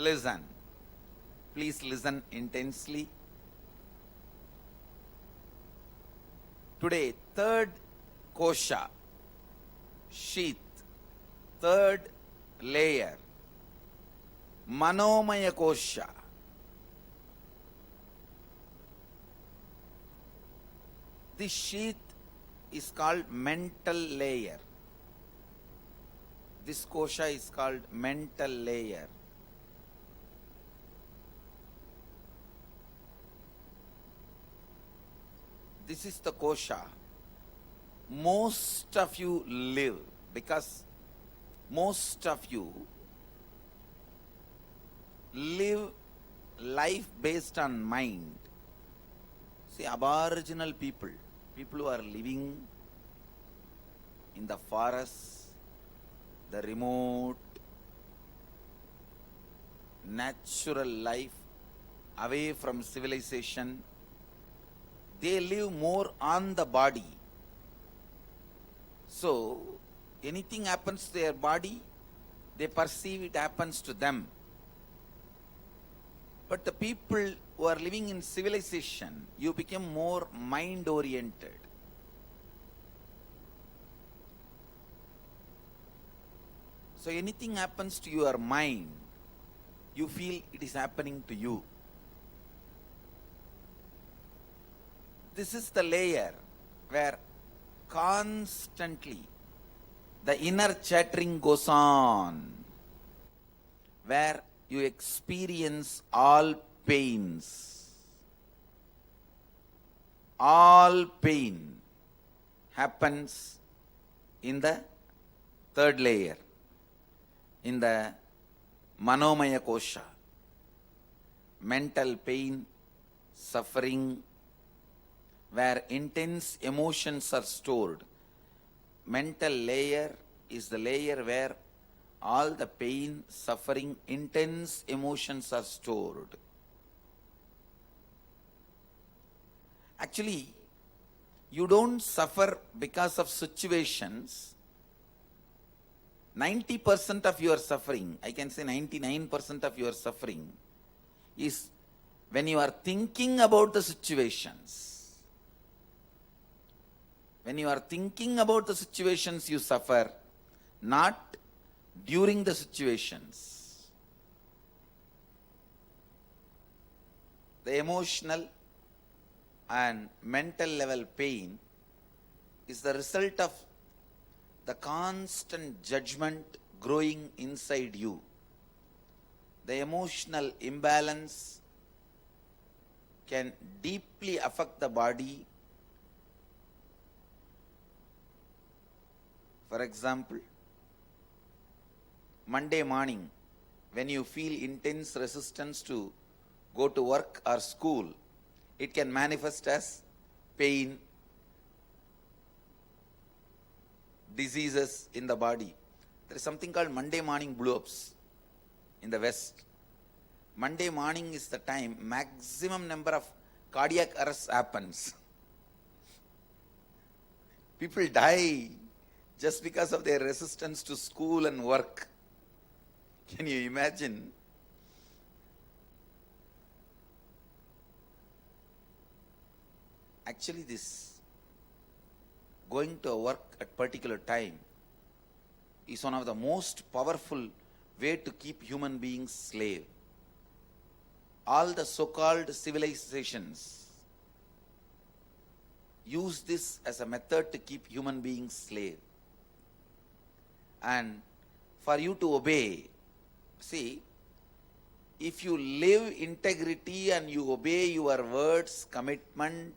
Listen. Please listen intensely. Today, third kosha, sheath, third layer, manomaya kosha. This sheath is called mental layer. This kosha is called mental layer. This is the kosha most of you live, because most of you live life based on mind. See, aboriginal people who are living in the forest, the remote, natural life, away from civilization, they live more on the body. So, anything happens to their body, they perceive it happens to them. But the people who are living in civilization, you become more mind-oriented. So anything happens to your mind, you feel it is happening to you. This is the layer where constantly the inner chattering goes on, where you experience all pains. All pain happens in the third layer, in the manomaya kosha. Mental pain, suffering, where intense emotions are stored. Mental layer is the layer where all the pain, suffering, intense emotions are stored. Actually, you don't suffer because of situations. 90% of your suffering, I can say 99% of your suffering, is when you are thinking about the situations. When you are thinking about the situations, you suffer, not during the situations. The emotional and mental level pain is the result of the constant judgment growing inside you. The emotional imbalance can deeply affect the body. For example, Monday morning, when you feel intense resistance to go to work or school, it can manifest as pain, diseases in the body. There is something called Monday morning blow-ups in the West. Monday morning is the time maximum number of cardiac arrests happens. People die just because of their resistance to school and work. Can you imagine? Actually, this going to work at particular time is one of the most powerful way to keep human beings slave. All the so-called civilizations use this as a method to keep human beings slave. And for you to obey, see, if you live integrity and you obey your words, commitment,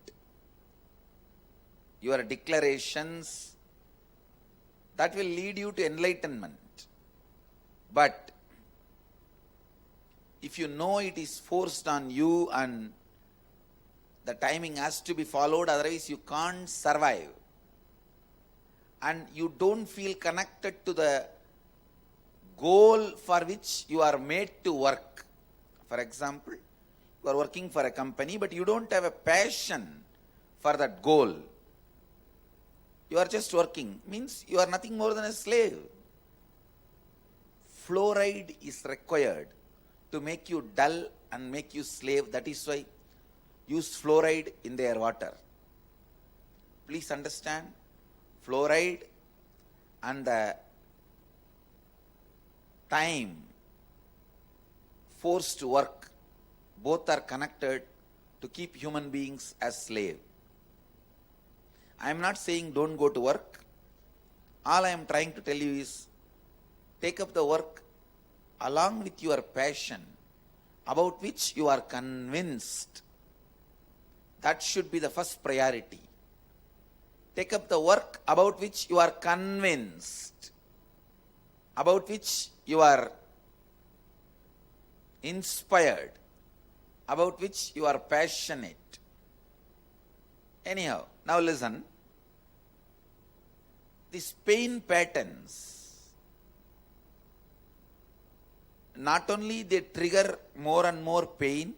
your declarations, that will lead you to enlightenment. But if you know it is forced on you and the timing has to be followed, otherwise you can't survive, and you don't feel connected to the goal for which you are made to work. For example, you are working for a company, but you don't have a passion for that goal. You are just working, means you are nothing more than a slave. Fluoride is required to make you dull and make you slave. That is why use fluoride in their water. Please understand, fluoride and the time forced work, both are connected to keep human beings as slave. I am not saying don't go to work. All I am trying to tell you is take up the work along with your passion about which you are convinced. That should be the first priority. Take up the work about which you are convinced, about which you are inspired, about which you are passionate. Anyhow, now listen. These pain patterns, not only they trigger more and more pain,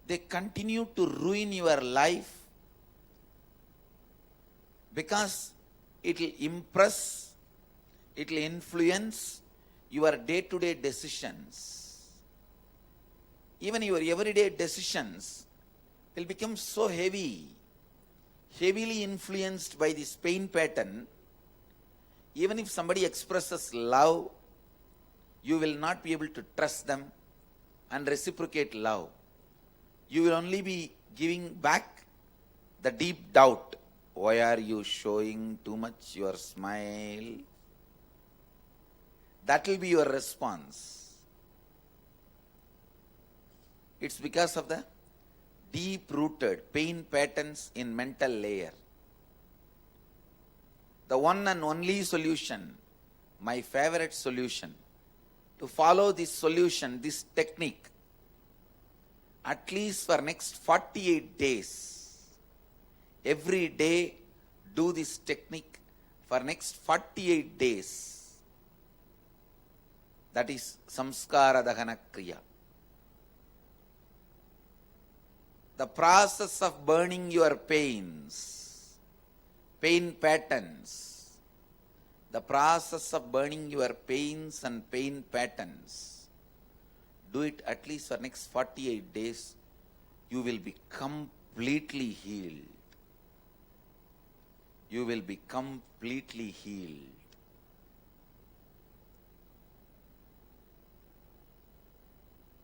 they continue to ruin your life because it will impress, it will influence your day-to-day decisions. Even your everyday decisions will become so heavily influenced by this pain pattern. Even if somebody expresses love, you will not be able to trust them and reciprocate love. You will only be giving back the deep doubt. Why are you showing too much your smile? That will be your response. It's because of the deep-rooted pain patterns in mental layer. The one and only solution, my favorite solution, to follow this solution, this technique, at least for next 48 days. Every day do this technique for next 48 days. That is Samskara Dahana Kriya. The process of burning your pains, pain patterns, the process of burning your pains and pain patterns, do it at least for next 48 days. You will be completely healed. You will be completely healed.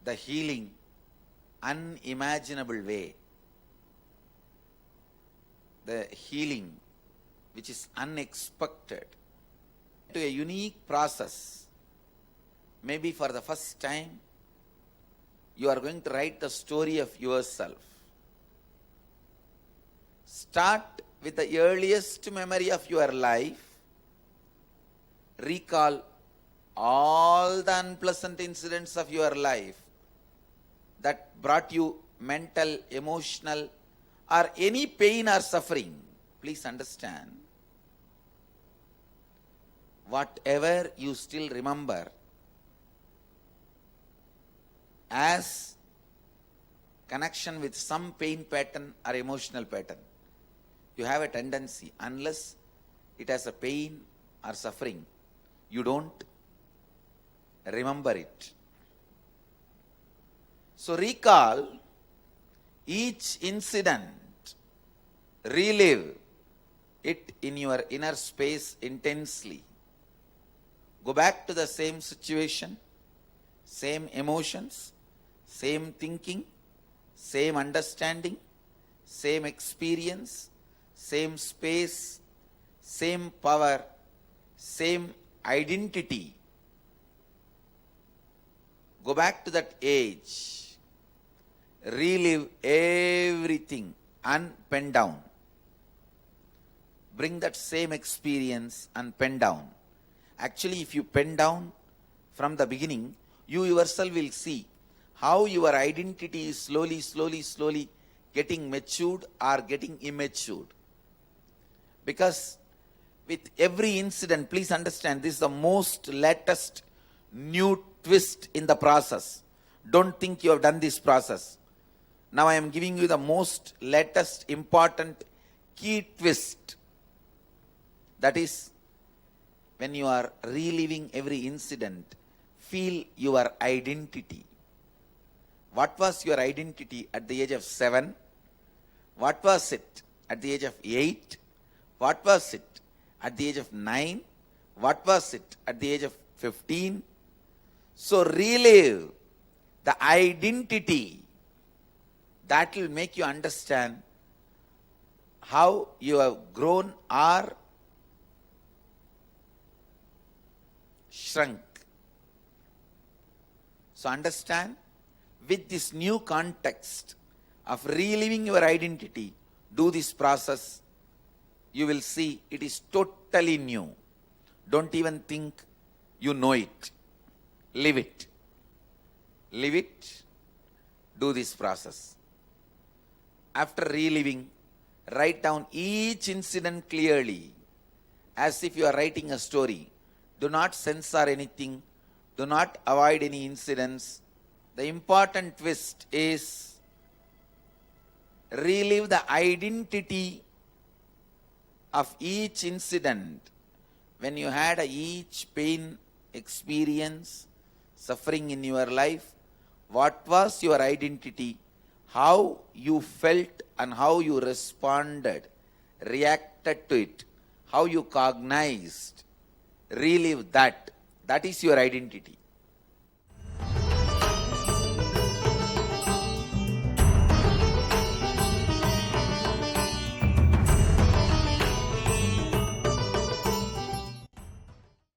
The healing, unimaginable way. The healing which is unexpected. To a unique process. Maybe for the first time, you are going to write the story of yourself. Start with the earliest memory of your life. Recall all the unpleasant incidents of your life that brought you mental, emotional, or any pain or suffering. Please understand. Whatever you still remember as connection with some pain pattern or emotional pattern, you have a tendency, unless it has a pain or suffering, you don't remember it. So recall each incident, relive it in your inner space intensely. Go back to the same situation, same emotions, same thinking, same understanding, same experience, same space, same power, same identity. Go back to that age. Relive everything and pen down. Bring that same experience and pen down. Actually, if you pen down from the beginning, you yourself will see how your identity is slowly getting matured or getting immatured. Because with every incident, please understand, this is the most latest new twist in the process. Don't think you have done this process. Now I am giving you the most latest important key twist. That is, when you are reliving every incident, feel your identity. What was your identity at the age of 7? What was it at the age of 8? What was it at the age of 9? What was it at the age of 15? So relive the identity. That will make you understand how you have grown or shrunk. So understand, with this new context of reliving your identity, do this process, you will see it is totally new. Don't even think you know it. Live it. Live it. Do this process. After reliving, write down each incident clearly, as if you are writing a story. Do not censor anything. Do not avoid any incidents. The important twist is relive the identity of each incident. When you had each pain experience, suffering in your life, what was your identity? How you felt and how you responded, reacted to it, how you cognized. Relive that. That is your identity.